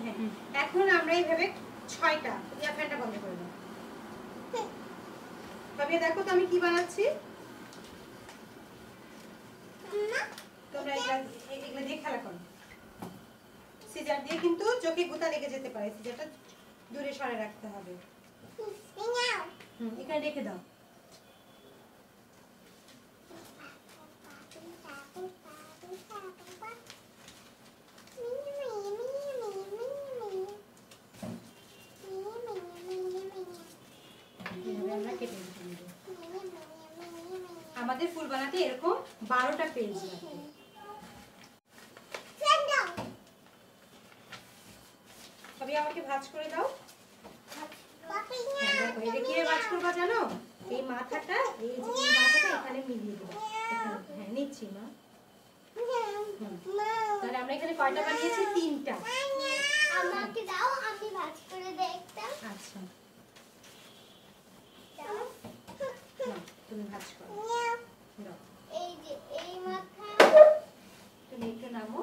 হ্যাঁ এখন আমরা এইভাবে 6টা ইয়া ফ্যানটা বন্ধ করে দাও ভাবিয়া দেখো তো আমি কি বানাচ্ছি তোমরা এগুলো দিয়ে খেলা করো সিজার দিয়ে কিন্তু চোখে গুতা লেগে যেতে পারে সিজারটা দূরে সরে রাখতে হবে এখানে রেখে দাও আমাদের ফুল বানাতে এরকম 12টা পেজ লাগবে তবে আমাকে ভাঁজ করে দাও দেখো এটা কিভাবে ভাঁজ করবা জানো এই মাথাটা এখানে মিলিয়ে দেবো হ্যাঁ নিচ্ছি মা তাহলে আমরা এখানে কয়টা বানিয়েছি 3টা আমাকে দাও আমি ভাঁজ করে দেখতাম আচ্ছা তুমি ভাঁজ করো এই যে এই মাথা তুমি একটু নামো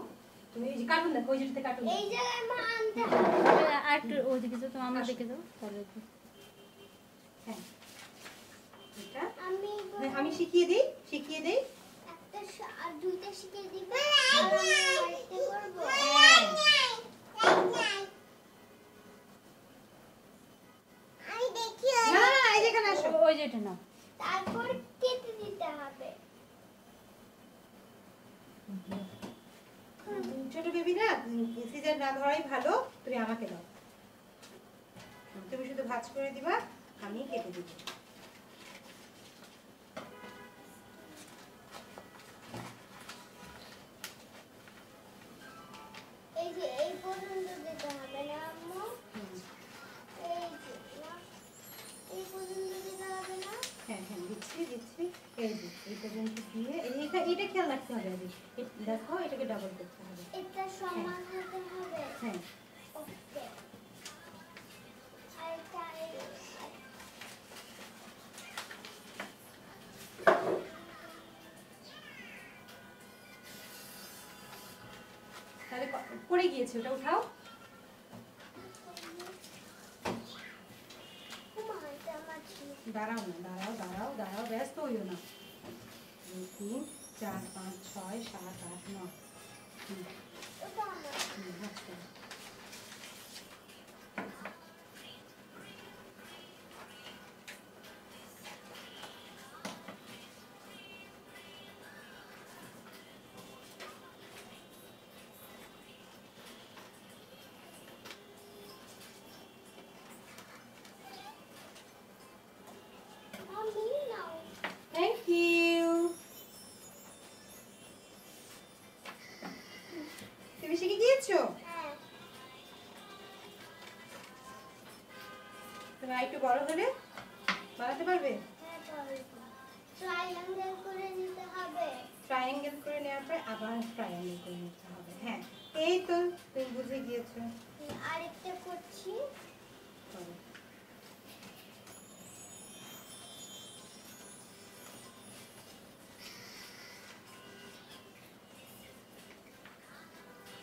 তুমি এই যে কার্টুন দেখো ওই যেটাতে কার্টুন এই জায়গায় মা আনতে হবে আর একটু ওদিকে যাও তুমি আমার দিকে যাও তাহলে হ্যাঁ এটা আমি আমি শিখিয়ে দেই একটা আর দুইটা শিখিয়ে দিবে আর আমি করব আমি দেখি না এই যেখানে আসো ওই যেটা নাও তারপর কেটে দিতে হবে ছোট বেবি না সিজার না ধরাই ভালো তুমি আমাকে দাও তুমি শুধু ভাঁজ করে দিবা আমি কেটে দিব এই যে এই পর্যন্ত দিতে হবে না আম্মু এই যে এই পর্যন্ত দিতে হবে না হ্যাঁ দিচ্ছি এই যে এই পর্যন্ত দিয়ে এটা খেয়াল রাখতে হবে আগে দেখো এটাকে ডাবল করতে হবে এটা সমান হতে হবে হ্যাঁ ওকে আর তাহলে পড়ে গিয়েছে ওটা উঠাও দাঁড়াও ব্যস্ত হইও না 2 3 4 5 6 7 8 9 Thank you. তুমি শিখে গিয়েছো? তুমি একটু বড় হলে বানাতে পারবে? ট্রায়াঙ্গেল করে নিতে হবে ট্রায়াঙ্গেল করে নেওয়ার পর আবার ট্রায়াঙ্গেল করে নিতে হবে হ্যাঁ এই তো তুমি বুঝে গিয়েছো আরেকটা করছি করো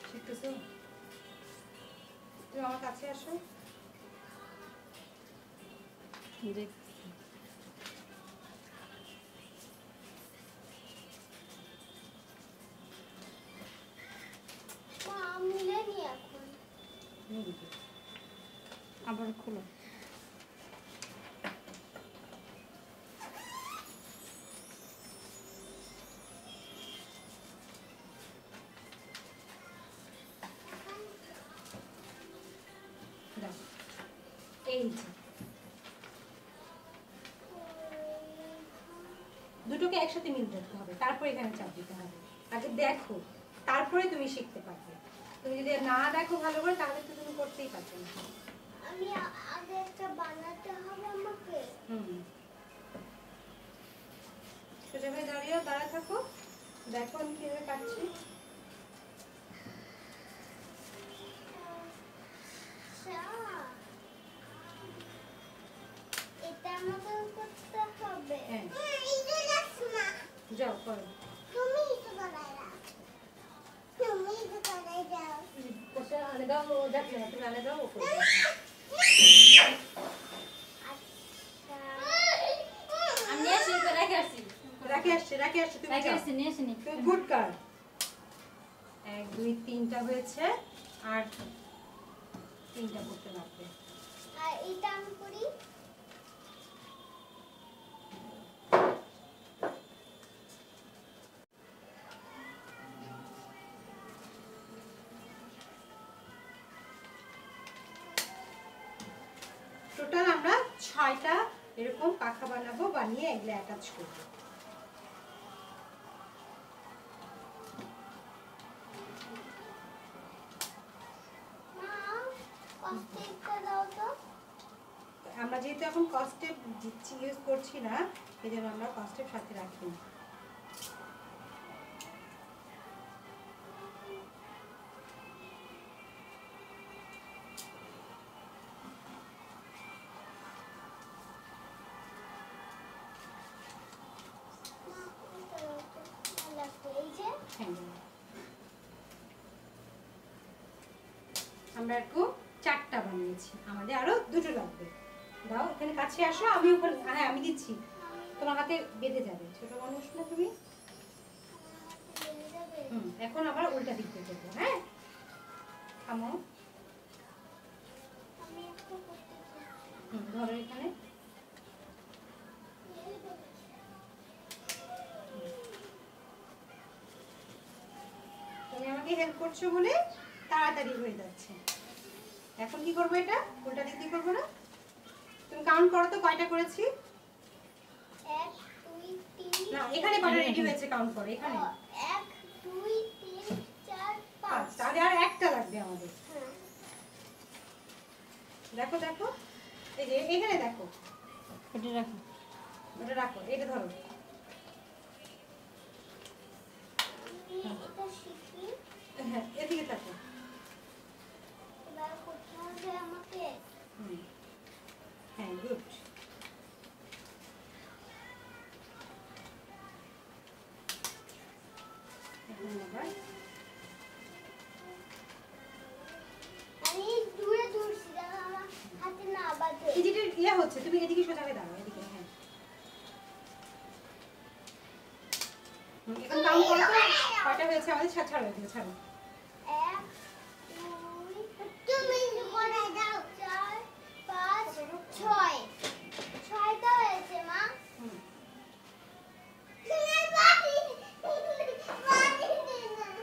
শিখতেছো তুমি আমার কাছে আসো মিলেনি এখন আবার খুলো এই যে দুটোকে একসাথে মিল করতে হবে তারপর এখানে চাপ দিতে হবে আগে দেখো তারপরে তুমি শিখতে পারবে তুমি যদি না দেখো ভালো করে তাহলে তো তুমি করতেই পারবে না আমি আগে একটা বানাতে হবে আমাকে সোজা হয়ে দাঁড়ায় থাকো দেখো আমি কিভাবে কাটছি এটা আমাকে করতে হবে হ্যাঁ যাও যাও করো তুমি তো বানাইলা তুমি তো বানাই যাও কোথায় আনে দাও, ও যাচ্ছে না, তুমি আনে দাও, ও করবে। আচ্ছা আমি নিয়ে আসি, তো রেখে আসছি। রাখি আসছে, তুমি রেখে যাও। আসছি, নিয়ে আসিনি। তুমি গুড গার্ল। 1 2 3টা হয়েছে, আর 3টা করতে লাগবে। আর এটা আমি করি টোটাল আমরা 6টা এরকম পাখা বানাবো, বানিয়ে এগুলো অ্যাটাচ করবো। মা কস্টেপটা দাও তো আমরা যেহেতু এখন কস্টেপ ইউজ করছি না, এই জন্য আমরা কস্টেপ সাথে রাখি না। মা এটা দাও তো ভালো লাগবে এই যে হ্যাঁ, আমরা এরকম 4টা বানিয়েছি, আমাদের আরো 2টো লাগবে। দাও, এখানে কাছে আসো, আমি ওখানে, হ্যাঁ আমি দিচ্ছি, তোমার হাতে বেঁধে যাবে, ছোট মানুষ না তুমি। লেগে যাবে এখন আবার উল্টা দিক দিয়ে করবো। হ্যাঁ, থামো। আমি একটা করতে চাই ধরো এখানে। তুমি আমাকে হেল্প করছো বলে তাড়াতাড়ি হয়ে যাচ্ছে। এখন কি করবো, এটা উল্টা দিক দিয়ে করবো না? তুমি কাউন্ট করো তো কয়টা করেছি। 1 2 3 না, এখানে কয়টা রেডি হয়েছে কাউন্ট করো, এখানে 1 2 3 4 5, 5 তাহলে আর একটা লাগবে আমাদের। হ্যাঁ দেখো দেখো, এই যে এখানে দেখো, ওটা রাখো। ওটা রাখো, এটা ধরো। আমি এটা শিখি হ্যাঁ, এদিকে থাকো। এবার করতে হবে আমাকে হ্যাঁ, গুড। এখন আবার আমি দূরে দূরছি যেন আমার হাতে না বাজে এই যেটা ইয়ে হচ্ছে, তুমি এদিকে সোজা হয়ে দাঁড়াও, এদিকে। হ্যাঁ, এখন কাউন্ট করো তো কয়টা হয়েছে আমাদের। ছাড়ো এদিকে, ছাড়ো। 1 2 তুমি করে দাও 4 5 6 6টা হয়েছে মা হুম। তুমি বাড়ি বাড়ি দে না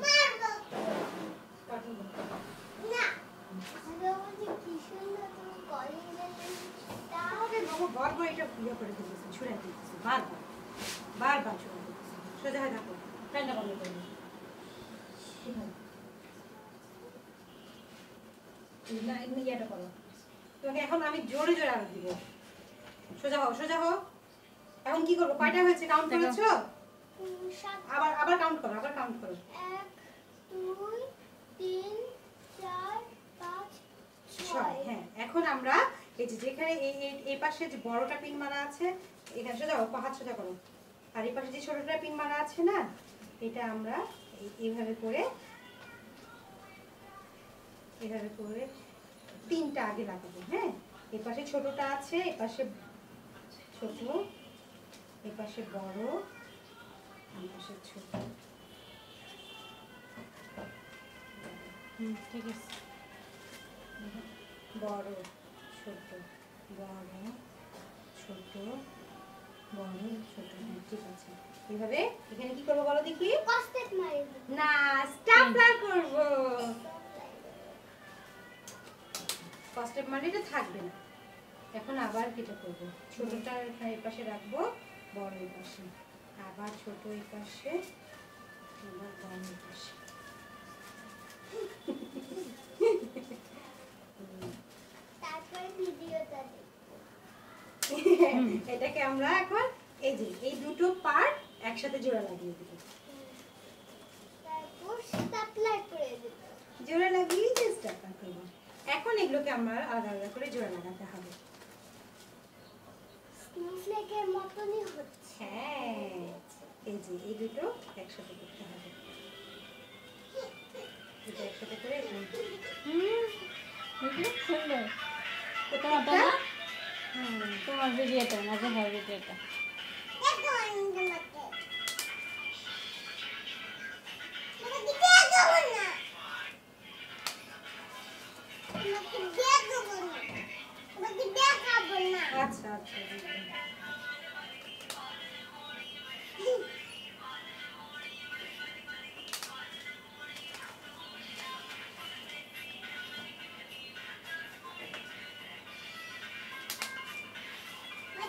মারবা কার্টুন করো। আমাদের বাবু বারবার এটা ইয়ে করে দিতেছে, ছুঁড়ে দিতেছে, বারবার বারবার ছুঁড়ে দিতেছে। সোজা হয়ে থাকো, ফ্যানটা বন্ধ করে দিও। না, এমনি ইয়েটা করো। তোমাকে এখন আমি জোরে জোরে আরো দিব। সোজা হও, সোজা হও। এখন কি করবো, কয়টা হয়েছে কাউন্ট দেখো। করেছো? আবার আবার কাউন্ট করো, আবার কাউন্ট করো। 1 2 3 4 5 ছয়। 6 হ্যাঁ, এখন আমরা এই যে যেখানে এই এই এই পাশে যে বড়টা পিন মারা আছে, এখানে সোজা হও, হাত সোজা করো। আর এই পাশে যে ছোটটা পিন মারা আছে না, এটা আমরা এইভাবে করে 3টা আগে লাগাবো। হ্যাঁ, এই পাশে ছোটটা আছে, এই পাশে ছোট, এই পাশে বড়, এই পাশে ছোট। ঠিক আছে। বড় ছোট, বড় ছোট, বড় ছোট। হ্যাঁ, ঠিক আছে। এইভাবে এখানে কি করবো বলো দেখি। কষ্টেপ মারব না, স্টাপলার করব। কস্টেপ মানে এটা থাকবে না। এখন আবার কেটে করব। ছোটটা এখানে এই পাশে রাখবো, বড় এই পাশে, আবার ছোট এই পাশে, আবার বড় এই পাশে। তারপরে ভিডিওটা দেখব এটাকে আমরা এখন এই যে এই দুটো পার্ট একসাথে জোড়া লাগিয়ে দিবি। তারপর স্টাপলার করে দেব। জোড়া লাগিয়ে স্টাপলার করব। এখন এগুলোকে আমরা আলাদা আলাদা করে জোড়া লাগাতে হবে। স্নেকের মতনই হচ্ছে। হ্যাঁ, এই যে এই দুটো একসাথে করতে হবে। দুটো একসাথে করে বুঝলি সুন্দর প্রত্যেকটা তোমার ভিডিওটা না যে হয় ভিডিওটা দেখো আমাকে। আমাকে দেখাবো না। আমাকে দেখাবো না। আমাকে দেখাবো না। আচ্ছা আচ্ছা বুঝলাম।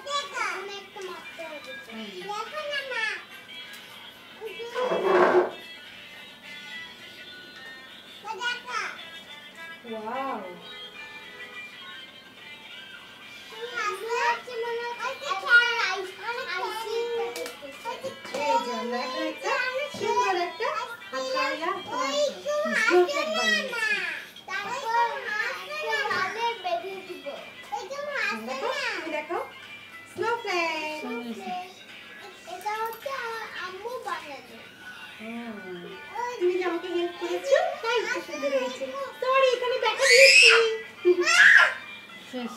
দেখো আমি একটা মারতে হবে। দেখো না মা। দেখো। ওয়াও, এই যে আমরা এখন একটা সুন্দর একটা হাতকড়া স্নোফ্লেক বানিয়েছি। দেখো, তুমি দেখো স্নোফ্লেক। তুমি যে আমাকে হেল্প করেছো তাই তো সুন্দর হয়েছে। সরি, এখানে দেখা দিয়েছি। শেষ